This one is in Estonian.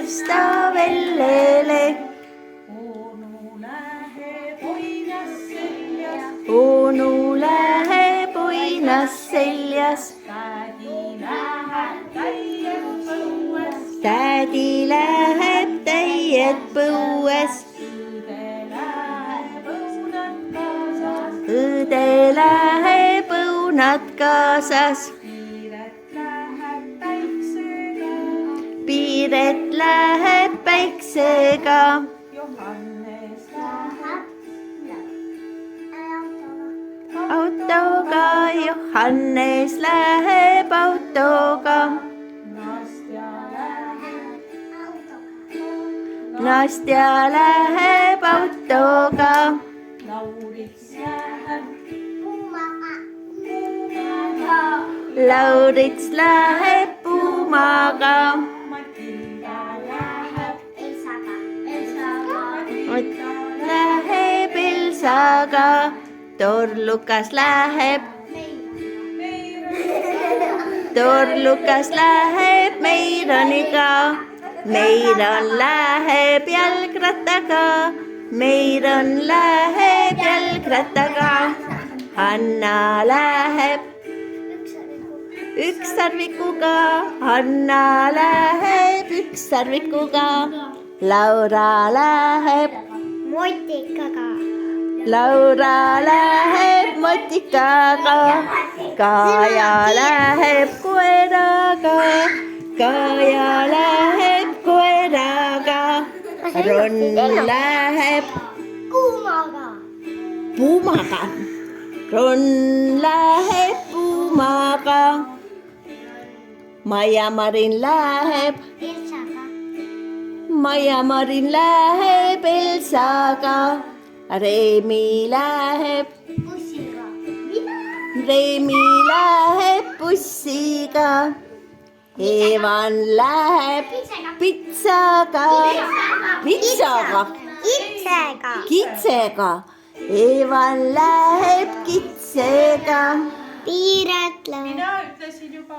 Juusta Vellele. Onu läheb uinas seljas. Tädi läheb täied põues. Õde läheb õunad kaasas. Piiret läheb päiksega. Autoga Johannes läheb autoga. Nastja läheb autoga. Laurits läheb puumaga. Ott läheb Elsaga. Torlukas läheb Meironiga. Meiron läheb jalgrattaga. Meiron läheb jalgrattaga. Hanna läheb ükssarvikuga. Hanna läheb ükssarvikuga. Laura läheb motikaga. Laura läheb motikaga. Kaja läheb koeraga. Kaja läheb koeraga. Ron läheb puumaga. Ron läheb puumaga. Maia-Marin läheb Elsaga. Reemi läheb bussiga. Evan läheb kitsega. Evan läheb kitsega. Piiret läheb. Mina ütlesin juba.